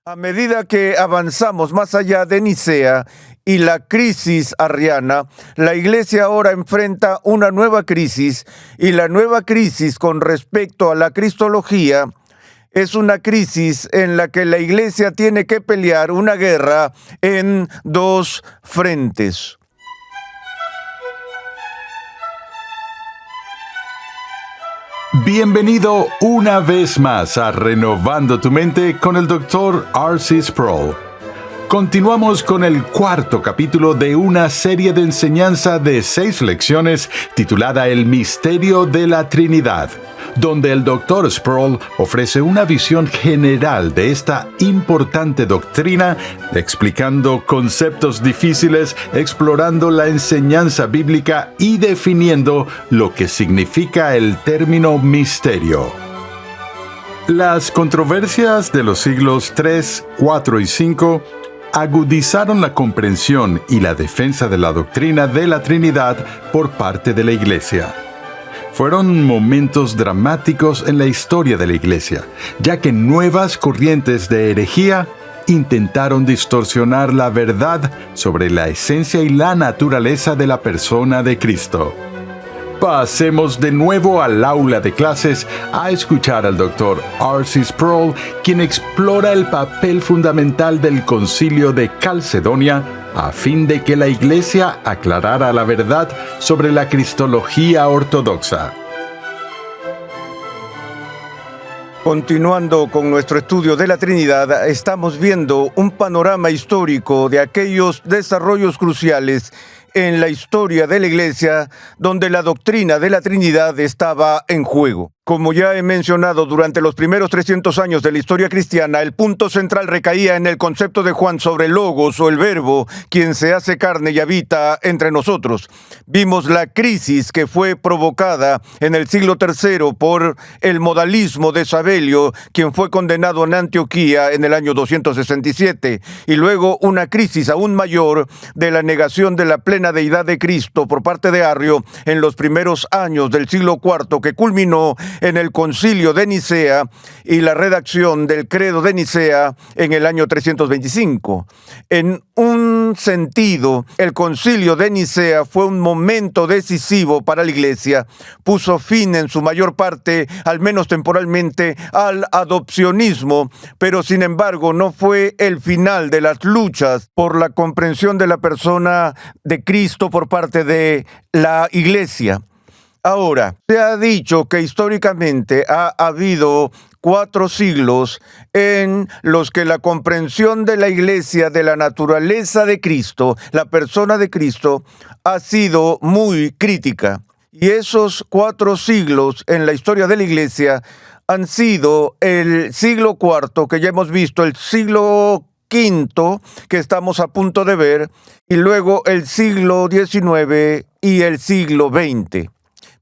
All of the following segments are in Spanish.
A medida que avanzamos más allá de Nicea y la crisis arriana, la Iglesia ahora enfrenta una nueva crisis, y la nueva crisis con respecto a la cristología es una crisis en la que la Iglesia tiene que pelear una guerra en dos frentes. Bienvenido una vez más a Renovando tu Mente con el Dr. R.C. Sproul. Continuamos con el cuarto capítulo de una serie de enseñanza de 6 lecciones titulada El Misterio de la Trinidad, donde el Dr. Sproul ofrece una visión general de esta importante doctrina, explicando conceptos difíciles, explorando la enseñanza bíblica y definiendo lo que significa el término misterio. Las controversias de los siglos 3, 4 y 5 agudizaron la comprensión y la defensa de la doctrina de la Trinidad por parte de la Iglesia. Fueron momentos dramáticos en la historia de la Iglesia, ya que nuevas corrientes de herejía intentaron distorsionar la verdad sobre la esencia y la naturaleza de la persona de Cristo. Pasemos de nuevo al aula de clases a escuchar al Dr. R.C. Sproul, quien explora el papel fundamental del Concilio de Calcedonia a fin de que la Iglesia aclarara la verdad sobre la cristología ortodoxa. Continuando con nuestro estudio de la Trinidad, estamos viendo un panorama histórico de aquellos desarrollos cruciales en la historia de la Iglesia donde la doctrina de la Trinidad estaba en juego. Como ya he mencionado, durante los primeros 300 años de la historia cristiana, el punto central recaía en el concepto de Juan sobre el Logos o el Verbo, quien se hace carne y habita entre nosotros. Vimos la crisis que fue provocada en el siglo III por el modalismo de Sabelio, quien fue condenado en Antioquía en el año 267, y luego una crisis aún mayor de la negación de la plena deidad de Cristo por parte de Arrio en los primeros años del siglo IV, que culminó en el Concilio de Nicea y la redacción del Credo de Nicea en el año 325. En un sentido, el Concilio de Nicea fue un momento decisivo para la Iglesia. Puso fin en su mayor parte, al menos temporalmente, al adopcionismo, pero sin embargo no fue el final de las luchas por la comprensión de la persona de Cristo por parte de la Iglesia. Ahora, se ha dicho que históricamente ha habido 4 siglos en los que la comprensión de la Iglesia de la naturaleza de Cristo, la persona de Cristo, ha sido muy crítica. Y esos 4 siglos en la historia de la Iglesia han sido el siglo IV, que ya hemos visto, el siglo V, que estamos a punto de ver, y luego el siglo XIX y el siglo XX.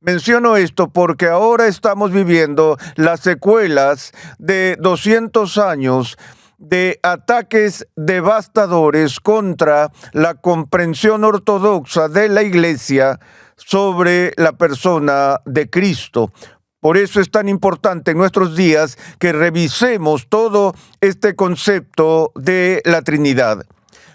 Menciono esto porque ahora estamos viviendo las secuelas de 200 años de ataques devastadores contra la comprensión ortodoxa de la Iglesia sobre la persona de Cristo. Por eso es tan importante en nuestros días que revisemos todo este concepto de la Trinidad.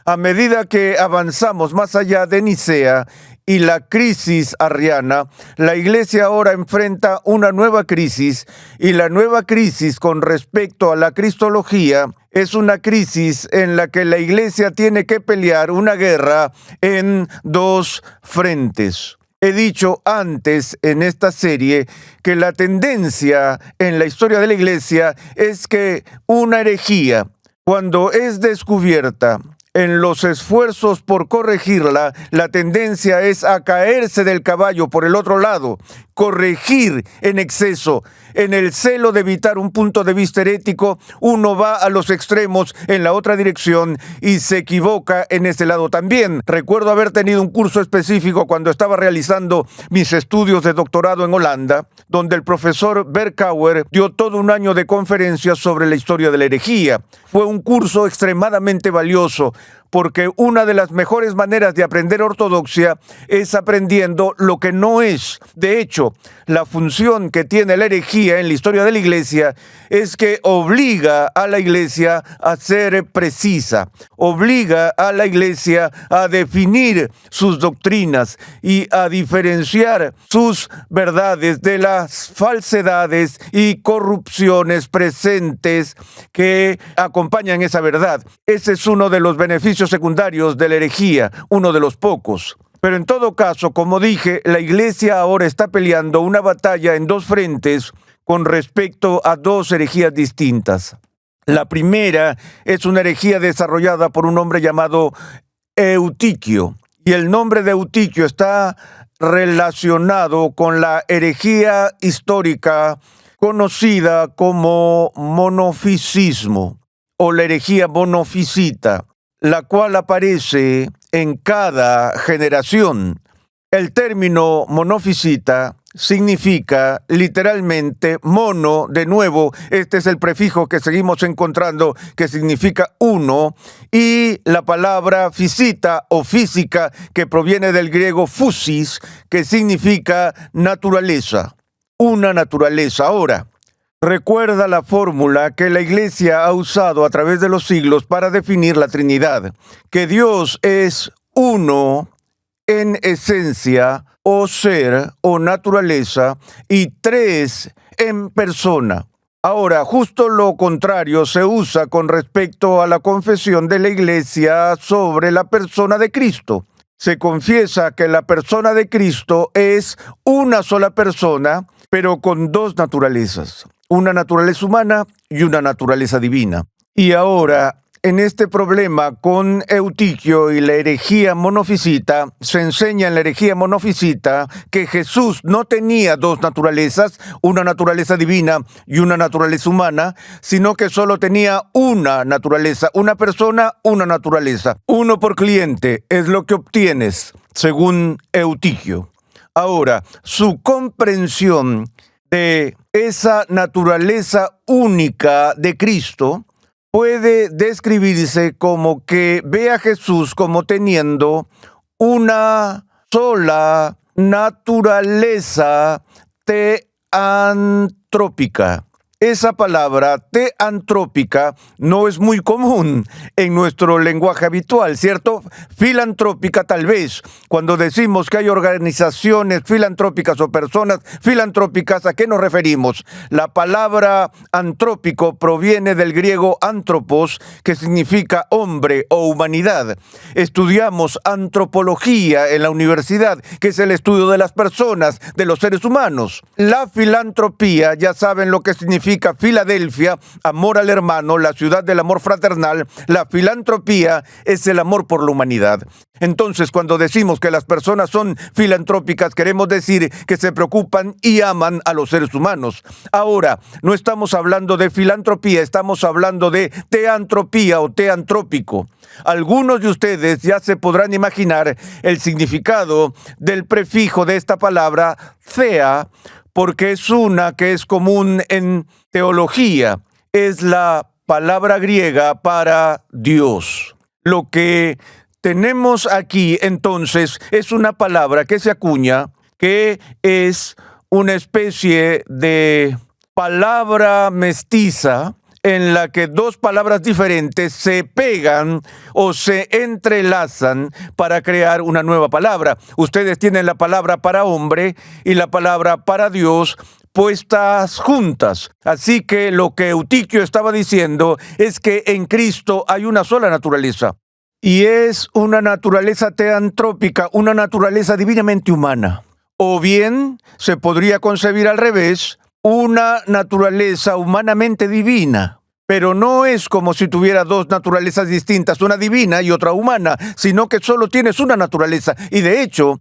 A medida que avanzamos más allá de Nicea y la crisis arriana, la Iglesia ahora enfrenta una nueva crisis, y la nueva crisis con respecto a la cristología es una crisis en la que la Iglesia tiene que pelear una guerra en dos frentes. He dicho antes en esta serie que la tendencia en la historia de la Iglesia es que una herejía, cuando es descubierta, en los esfuerzos por corregirla, la tendencia es a caerse del caballo por el otro lado, corregir en exceso. En el celo de evitar un punto de vista herético, uno va a los extremos en la otra dirección y se equivoca en ese lado también. Recuerdo haber tenido un curso específico cuando estaba realizando mis estudios de doctorado en Holanda, donde el profesor Berkouwer dio todo un año de conferencias sobre la historia de la herejía. Fue un curso extremadamente valioso, porque una de las mejores maneras de aprender ortodoxia es aprendiendo lo que no es. De hecho, la función que tiene la herejía en la historia de la Iglesia es que obliga a la Iglesia a ser precisa, obliga a la Iglesia a definir sus doctrinas y a diferenciar sus verdades de las falsedades y corrupciones presentes que acompañan esa verdad. Ese es uno de los beneficios secundarios de la herejía, uno de los pocos. Pero en todo caso, como dije, la Iglesia ahora está peleando una batalla en dos frentes con respecto a dos herejías distintas. La primera es una herejía desarrollada por un hombre llamado Eutiquio, y el nombre de Eutiquio está relacionado con la herejía histórica conocida como monofisismo o la herejía monofisita, la cual aparece en cada generación. El término monofisita significa literalmente mono, de nuevo, este es el prefijo que seguimos encontrando que significa uno, y la palabra fisita o física que proviene del griego physis, que significa naturaleza, una naturaleza. Ahora, recuerda la fórmula que la Iglesia ha usado a través de los siglos para definir la Trinidad, que Dios es uno en esencia o ser o naturaleza y tres en persona. Ahora, justo lo contrario se usa con respecto a la confesión de la Iglesia sobre la persona de Cristo. Se confiesa que la persona de Cristo es una sola persona, pero con dos naturalezas, una naturaleza humana y una naturaleza divina. Y ahora, en este problema con Eutiquio y la herejía monofisita, se enseña en la herejía monofisita que Jesús no tenía dos naturalezas, una naturaleza divina y una naturaleza humana, sino que solo tenía una naturaleza, una persona, una naturaleza. Uno por cliente es lo que obtienes, según Eutiquio. Ahora, su comprensión de esa naturaleza única de Cristo puede describirse como que ve a Jesús como teniendo una sola naturaleza teantrópica. Esa palabra teantrópica no es muy común en nuestro lenguaje habitual, ¿cierto? Filantrópica tal vez. Cuando decimos que hay organizaciones filantrópicas o personas filantrópicas, ¿a qué nos referimos? La palabra antrópico proviene del griego antropos, que significa hombre o humanidad. Estudiamos antropología en la universidad, que es el estudio de las personas, de los seres humanos. La filantropía, ya saben lo que significa Filadelfia, amor al hermano, la ciudad del amor fraternal. La filantropía es el amor por la humanidad. Entonces, cuando decimos que las personas son filantrópicas, queremos decir que se preocupan y aman a los seres humanos. Ahora, no estamos hablando de filantropía, estamos hablando de teantropía o teantrópico. Algunos de ustedes ya se podrán imaginar el significado del prefijo de esta palabra, thea, porque es una que es común en teología. Es la palabra griega para Dios. Lo que tenemos aquí, entonces, es una palabra que se acuña, que es una especie de palabra mestiza en la que dos palabras diferentes se pegan o se entrelazan para crear una nueva palabra. Ustedes tienen la palabra para hombre y la palabra para Dios puestas juntas. Así que lo que Eutiquio estaba diciendo es que en Cristo hay una sola naturaleza. Y es una naturaleza teantrópica, una naturaleza divinamente humana. O bien se podría concebir al revés, una naturaleza humanamente divina. Pero no es como si tuviera dos naturalezas distintas, una divina y otra humana, sino que solo tienes una naturaleza. Y de hecho,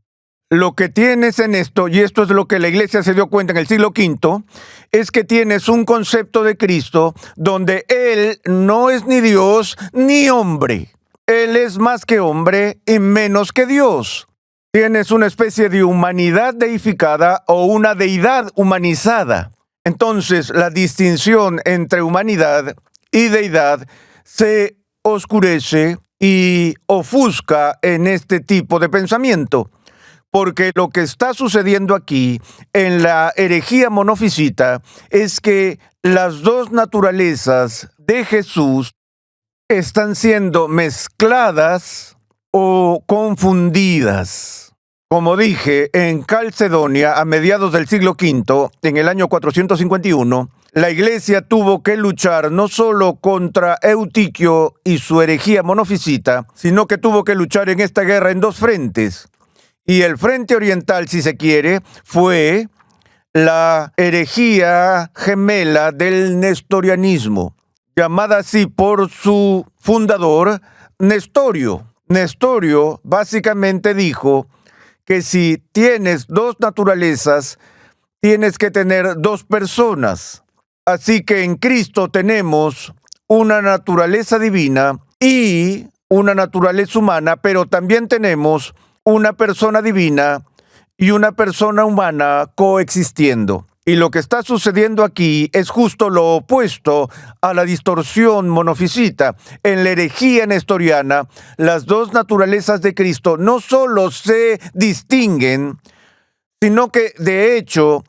lo que tienes en esto, y esto es lo que la Iglesia se dio cuenta en el siglo V, es que tienes un concepto de Cristo donde Él no es ni Dios ni hombre. Él es más que hombre y menos que Dios. Tienes una especie de humanidad deificada o una deidad humanizada. Entonces, la distinción entre humanidad y deidad se oscurece y ofusca en este tipo de pensamiento. Porque lo que está sucediendo aquí en la herejía monofisita es que las dos naturalezas de Jesús están siendo mezcladas o confundidas. Como dije, en Calcedonia, a mediados del siglo V, en el año 451, la Iglesia tuvo que luchar no solo contra Eutiquio y su herejía monofisita, sino que tuvo que luchar en esta guerra en dos frentes. Y el frente oriental, si se quiere, fue la herejía gemela del nestorianismo, llamada así por su fundador, Nestorio. Nestorio básicamente dijo que si tienes dos naturalezas, tienes que tener dos personas. Así que en Cristo tenemos una naturaleza divina y una naturaleza humana, pero también tenemos una persona divina y una persona humana coexistiendo. Y lo que está sucediendo aquí es justo lo opuesto a la distorsión monofisita. En la herejía nestoriana, las dos naturalezas de Cristo no solo se distinguen, sino que de hecho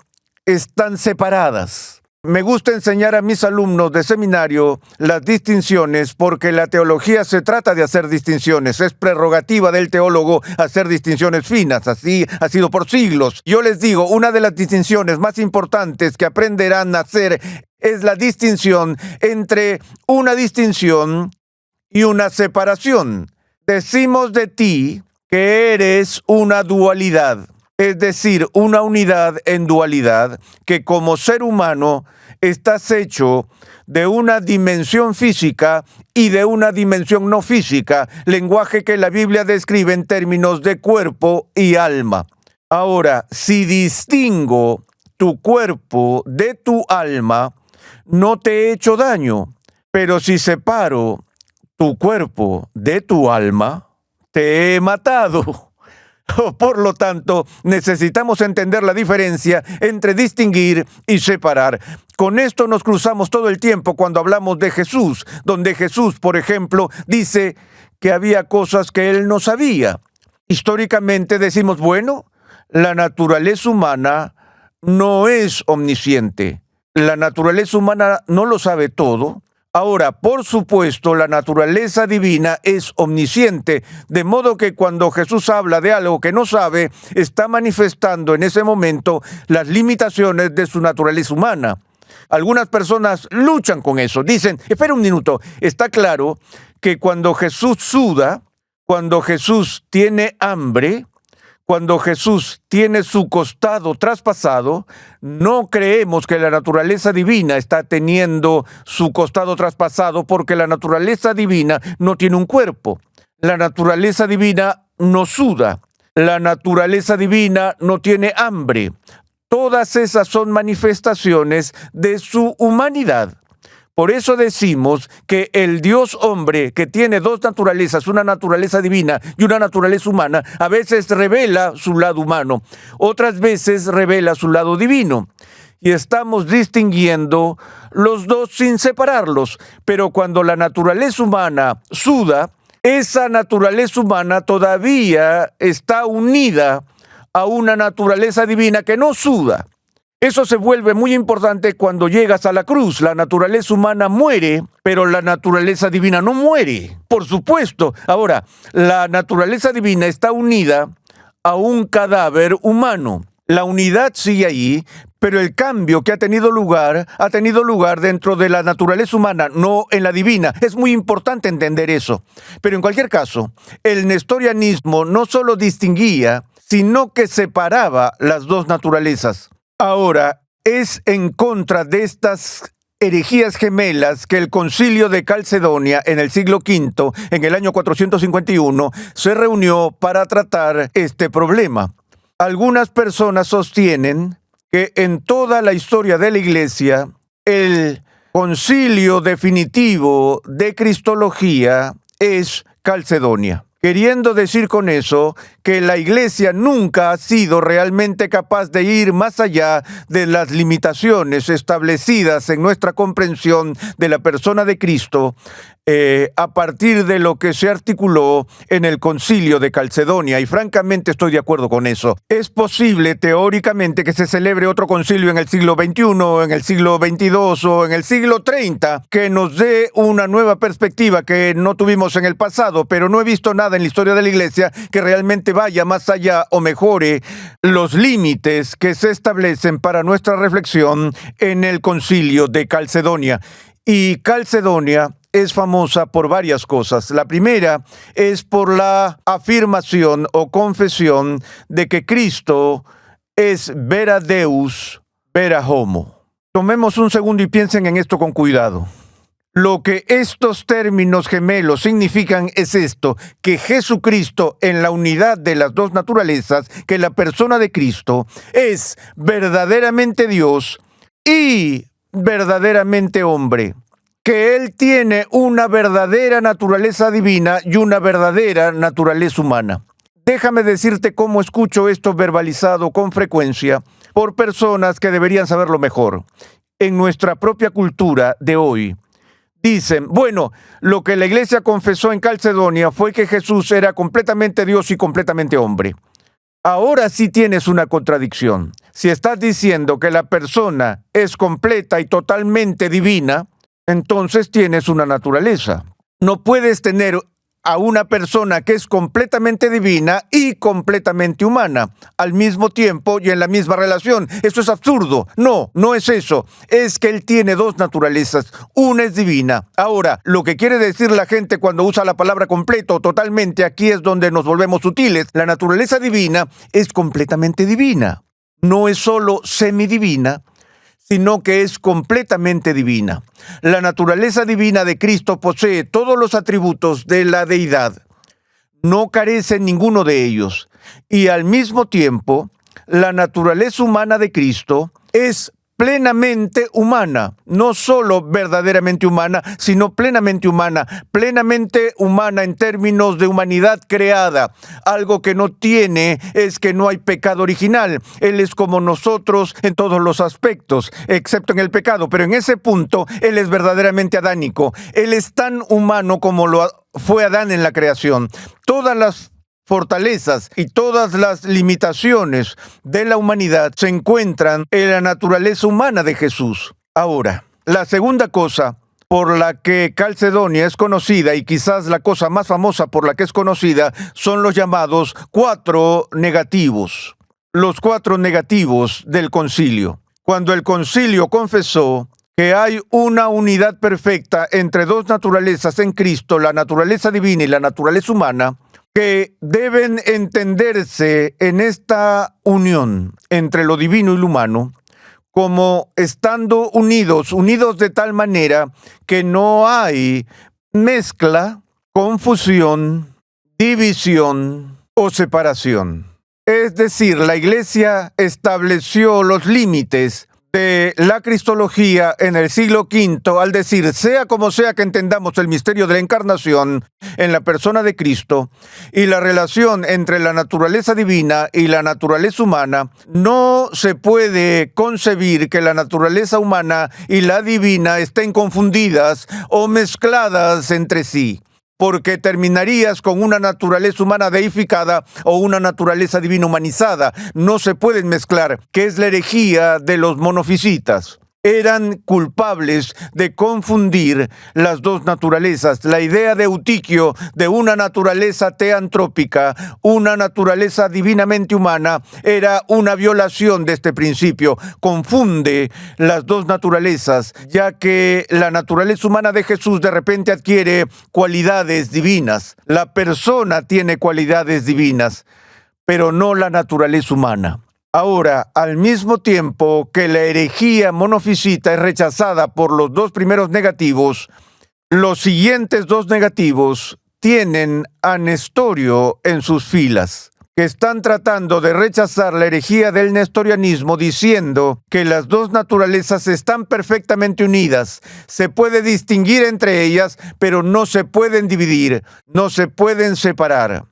están separadas. Me gusta enseñar a mis alumnos de seminario las distinciones porque la teología se trata de hacer distinciones. Es prerrogativa del teólogo hacer distinciones finas. Así ha sido por siglos. Yo les digo, una de las distinciones más importantes que aprenderán a hacer es la distinción entre una distinción y una separación. Decimos de ti que eres una dualidad. Es decir, una unidad en dualidad, que como ser humano estás hecho de una dimensión física y de una dimensión no física, lenguaje que la Biblia describe en términos de cuerpo y alma. Ahora, si distingo tu cuerpo de tu alma, no te he hecho daño, pero si separo tu cuerpo de tu alma, te he matado. Por lo tanto, necesitamos entender la diferencia entre distinguir y separar. Con esto nos cruzamos todo el tiempo cuando hablamos de Jesús, donde Jesús, por ejemplo, dice que había cosas que él no sabía. Históricamente decimos, bueno, la naturaleza humana no es omnisciente. La naturaleza humana no lo sabe todo. Ahora, por supuesto, la naturaleza divina es omnisciente, de modo que cuando Jesús habla de algo que no sabe, está manifestando en ese momento las limitaciones de su naturaleza humana. Algunas personas luchan con eso, dicen, espera un minuto, está claro que cuando Jesús suda, cuando Jesús tiene hambre, cuando Jesús tiene su costado traspasado, no creemos que la naturaleza divina está teniendo su costado traspasado porque la naturaleza divina no tiene un cuerpo. La naturaleza divina no suda. La naturaleza divina no tiene hambre. Todas esas son manifestaciones de su humanidad. Por eso decimos que el Dios hombre, que tiene dos naturalezas, una naturaleza divina y una naturaleza humana, a veces revela su lado humano, otras veces revela su lado divino. Y estamos distinguiendo los dos sin separarlos. Pero cuando la naturaleza humana suda, esa naturaleza humana todavía está unida a una naturaleza divina que no suda. Eso se vuelve muy importante cuando llegas a la cruz. La naturaleza humana muere, pero la naturaleza divina no muere. Por supuesto. Ahora, la naturaleza divina está unida a un cadáver humano. La unidad sigue ahí, pero el cambio que ha tenido lugar dentro de la naturaleza humana, no en la divina. Es muy importante entender eso. Pero en cualquier caso, el nestorianismo no solo distinguía, sino que separaba las dos naturalezas. Ahora, es en contra de estas herejías gemelas que el Concilio de Calcedonia en el siglo V, en el año 451, se reunió para tratar este problema. Algunas personas sostienen que en toda la historia de la Iglesia, el concilio definitivo de Cristología es Calcedonia. Queriendo decir con eso que la Iglesia nunca ha sido realmente capaz de ir más allá de las limitaciones establecidas en nuestra comprensión de la persona de Cristo a partir de lo que se articuló en el Concilio de Calcedonia, y francamente estoy de acuerdo con eso. Es posible teóricamente que se celebre otro concilio en el siglo XXI, en el siglo XXII o en el siglo 30 que nos dé una nueva perspectiva que no tuvimos en el pasado, pero no he visto nada en la historia de la Iglesia que realmente vaya más allá o mejore los límites que se establecen para nuestra reflexión en el Concilio de Calcedonia. Y Calcedonia es famosa por varias cosas. La primera es por la afirmación o confesión de que Cristo es vera Deus, vera homo. Tomemos un segundo y piensen en esto con cuidado. Lo que estos términos gemelos significan es esto, que Jesucristo en la unidad de las dos naturalezas, que la persona de Cristo es verdaderamente Dios y verdaderamente hombre, que Él tiene una verdadera naturaleza divina y una verdadera naturaleza humana. Déjame decirte cómo escucho esto verbalizado con frecuencia por personas que deberían saberlo mejor. En nuestra propia cultura de hoy, dicen, bueno, lo que la Iglesia confesó en Calcedonia fue que Jesús era completamente Dios y completamente hombre. Ahora sí tienes una contradicción. Si estás diciendo que la persona es completa y totalmente divina, entonces tienes una naturaleza. No puedes tener a una persona que es completamente divina y completamente humana al mismo tiempo y en la misma relación. Eso es absurdo. No, no es eso. Es que él tiene dos naturalezas. Una es divina. Ahora, lo que quiere decir la gente cuando usa la palabra completo o totalmente, aquí es donde nos volvemos sutiles. La naturaleza divina es completamente divina. No es solo semidivina, sino que es completamente divina. La naturaleza divina de Cristo posee todos los atributos de la deidad. No carece ninguno de ellos. Y al mismo tiempo, la naturaleza humana de Cristo es plenamente humana, no solo verdaderamente humana, sino plenamente humana en términos de humanidad creada. Algo que no tiene es que no hay pecado original. Él es como nosotros en todos los aspectos, excepto en el pecado, pero en ese punto Él es verdaderamente adánico. Él es tan humano como lo fue Adán en la creación. Todas las fortalezas y todas las limitaciones de la humanidad se encuentran en la naturaleza humana de Jesús. Ahora, la segunda cosa por la que Calcedonia es conocida, y quizás la cosa más famosa por la que es conocida, son los llamados 4 negativos. Los 4 negativos del concilio. Cuando el concilio confesó que hay una unidad perfecta entre dos naturalezas en Cristo, la naturaleza divina y la naturaleza humana, que deben entenderse en esta unión entre lo divino y lo humano, como estando unidos de tal manera que no hay mezcla, confusión, división o separación. Es decir, la Iglesia estableció los límites de la cristología en el siglo V al decir, sea como sea que entendamos el misterio de la encarnación en la persona de Cristo y la relación entre la naturaleza divina y la naturaleza humana, no se puede concebir que la naturaleza humana y la divina estén confundidas o mezcladas entre sí, porque terminarías con una naturaleza humana deificada o una naturaleza divina humanizada. No se pueden mezclar, que es la herejía de los monofisitas. Eran culpables de confundir las dos naturalezas. La idea de Eutiquio de una naturaleza teantrópica, una naturaleza divinamente humana, era una violación de este principio. Confunde las dos naturalezas, ya que la naturaleza humana de Jesús de repente adquiere cualidades divinas. La persona tiene cualidades divinas, pero no la naturaleza humana. Ahora, al mismo tiempo que la herejía monofisita es rechazada por los 2 primeros negativos, los siguientes 2 negativos tienen a Nestorio en sus filas, que están tratando de rechazar la herejía del nestorianismo diciendo que las dos naturalezas están perfectamente unidas, se puede distinguir entre ellas, pero no se pueden dividir, no se pueden separar.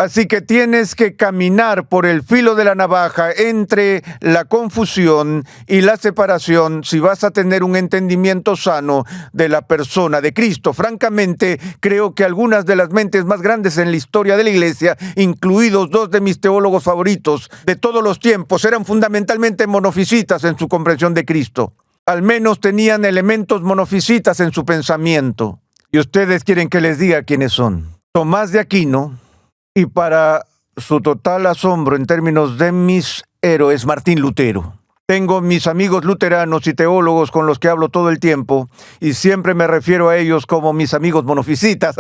Así que tienes que caminar por el filo de la navaja entre la confusión y la separación si vas a tener un entendimiento sano de la persona de Cristo. Francamente, creo que algunas de las mentes más grandes en la historia de la Iglesia, incluidos dos de mis teólogos favoritos de todos los tiempos, eran fundamentalmente monofisitas en su comprensión de Cristo. Al menos tenían elementos monofisitas en su pensamiento. Y ustedes quieren que les diga quiénes son. Tomás de Aquino, y para su total asombro en términos de mis héroes, Martín Lutero. Tengo mis amigos luteranos y teólogos con los que hablo todo el tiempo y siempre me refiero a ellos como mis amigos monofisitas.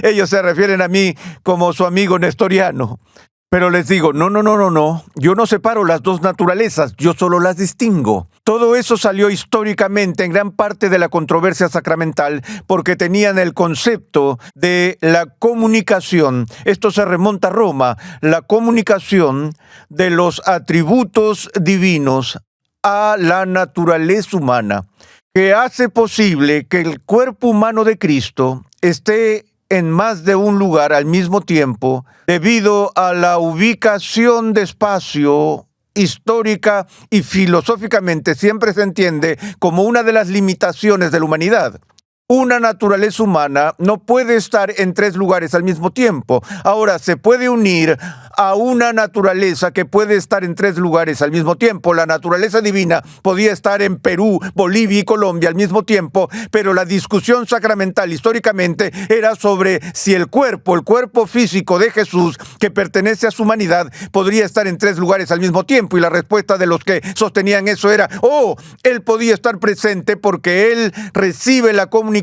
Ellos se refieren a mí como su amigo nestoriano. Pero les digo, no, yo no separo las dos naturalezas, yo solo las distingo. Todo eso salió históricamente en gran parte de la controversia sacramental porque tenían el concepto de la comunicación. Esto se remonta a Roma, la comunicación de los atributos divinos a la naturaleza humana, que hace posible que el cuerpo humano de Cristo esté en más de un lugar al mismo tiempo, debido a la ubicación de espacio histórica y filosóficamente siempre se entiende como una de las limitaciones de la humanidad. Una naturaleza humana no puede estar en tres lugares al mismo tiempo. Ahora, se puede unir a una naturaleza que puede estar en tres lugares al mismo tiempo. La naturaleza divina podía estar en Perú, Bolivia y Colombia al mismo tiempo, pero la discusión sacramental históricamente era sobre si el cuerpo físico de Jesús, que pertenece a su humanidad, podría estar en tres lugares al mismo tiempo. Y la respuesta de los que sostenían eso era, él podía estar presente porque él recibe la comunicación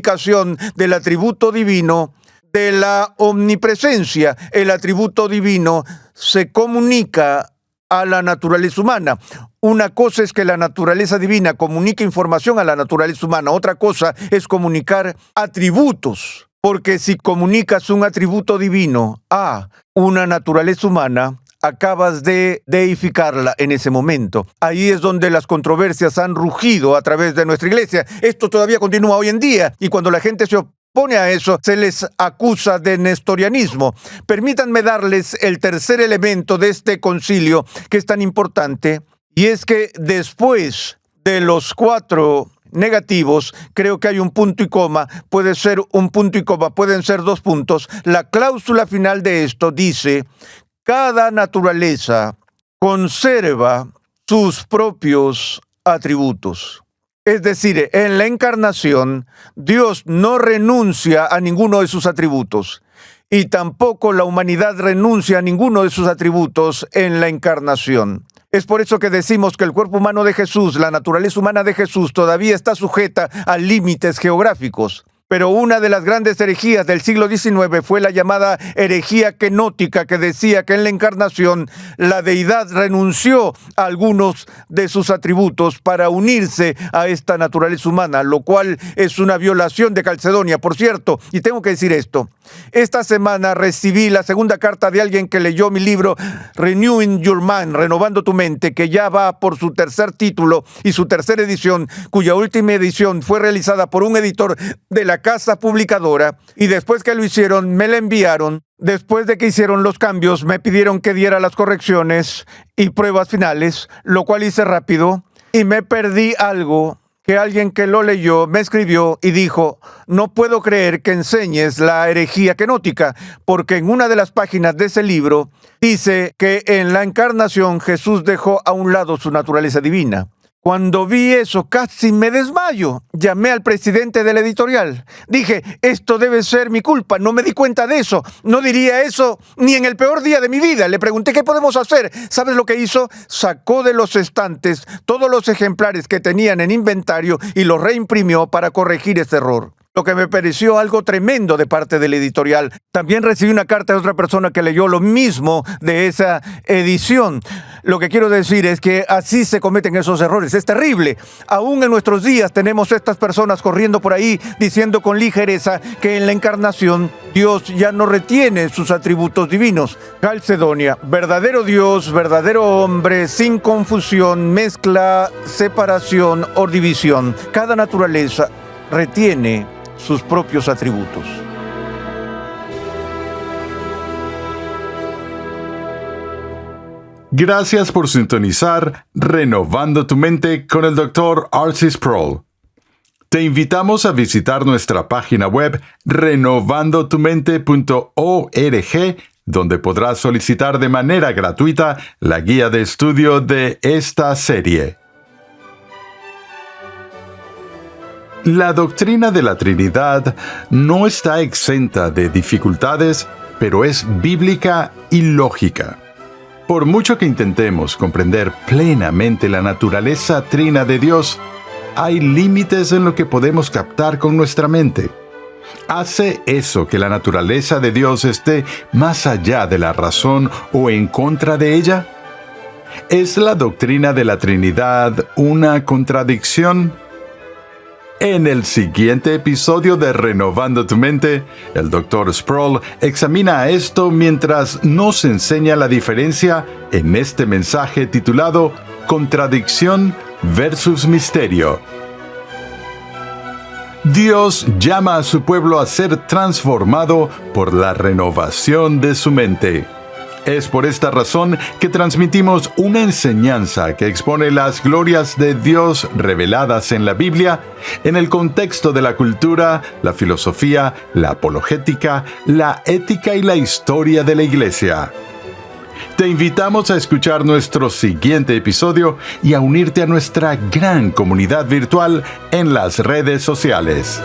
del atributo divino de la omnipresencia. El atributo divino se comunica a la naturaleza humana. Una cosa es que la naturaleza divina comunique información a la naturaleza humana, otra cosa es comunicar atributos, porque si comunicas un atributo divino a una naturaleza humana, acabas de deificarla en ese momento. Ahí es donde las controversias han rugido a través de nuestra iglesia. Esto todavía continúa hoy en día, y cuando la gente se opone a eso, se les acusa de nestorianismo. Permítanme darles el tercer elemento de este concilio que es tan importante, y es que después de los 4 negativos, creo que hay un punto y coma, puede ser un punto y coma, pueden ser 2 puntos. La cláusula final de esto dice: cada naturaleza conserva sus propios atributos. Es decir, en la encarnación, Dios no renuncia a ninguno de sus atributos, y tampoco la humanidad renuncia a ninguno de sus atributos en la encarnación. Es por eso que decimos que el cuerpo humano de Jesús, la naturaleza humana de Jesús, todavía está sujeta a límites geográficos. Pero una de las grandes herejías del siglo XIX fue la llamada herejía kenótica, que decía que en la encarnación la deidad renunció a algunos de sus atributos para unirse a esta naturaleza humana, lo cual es una violación de Calcedonia. Por cierto, y tengo que decir esto, esta semana recibí la segunda carta de alguien que leyó mi libro Renewing Your Mind, Renovando tu Mente, que ya va por su tercer título y su tercera edición, cuya última edición fue realizada por un editor de la casa publicadora, y después que lo hicieron, me la enviaron. Después de que hicieron los cambios, me pidieron que diera las correcciones y pruebas finales, lo cual hice rápido, y me perdí algo que alguien que lo leyó me escribió y dijo: no puedo creer que enseñes la herejía kenótica, porque en una de las páginas de ese libro dice que en la encarnación Jesús dejó a un lado su naturaleza divina. Cuando vi eso, casi me desmayo. Llamé al presidente de la editorial. Dije, esto debe ser mi culpa, no me di cuenta de eso. No diría eso ni en el peor día de mi vida. Le pregunté, ¿qué podemos hacer? ¿Sabes lo que hizo? Sacó de los estantes todos los ejemplares que tenían en inventario y los reimprimió para corregir ese error. Lo que me pareció algo tremendo de parte del editorial. También recibí una carta de otra persona que leyó lo mismo de esa edición. Lo que quiero decir es que así se cometen esos errores. Es terrible. Aún en nuestros días tenemos estas personas corriendo por ahí diciendo con ligereza que en la encarnación Dios ya no retiene sus atributos divinos. Calcedonia, verdadero Dios, verdadero hombre, sin confusión, mezcla, separación o división. Cada naturaleza retiene sus propios atributos. Gracias por sintonizar Renovando tu Mente con el Dr. R.C. Sproul. Te invitamos a visitar nuestra página web renovandotumente.org, donde podrás solicitar de manera gratuita la guía de estudio de esta serie. La doctrina de la Trinidad no está exenta de dificultades, pero es bíblica y lógica. Por mucho que intentemos comprender plenamente la naturaleza trina de Dios, hay límites en lo que podemos captar con nuestra mente. ¿Hace eso que la naturaleza de Dios esté más allá de la razón o en contra de ella? ¿Es la doctrina de la Trinidad una contradicción? En el siguiente episodio de Renovando tu Mente, el Dr. Sproul examina esto mientras nos enseña la diferencia en este mensaje titulado Contradicción versus Misterio. Dios llama a su pueblo a ser transformado por la renovación de su mente. Es por esta razón que transmitimos una enseñanza que expone las glorias de Dios reveladas en la Biblia en el contexto de la cultura, la filosofía, la apologética, la ética y la historia de la Iglesia. Te invitamos a escuchar nuestro siguiente episodio y a unirte a nuestra gran comunidad virtual en las redes sociales.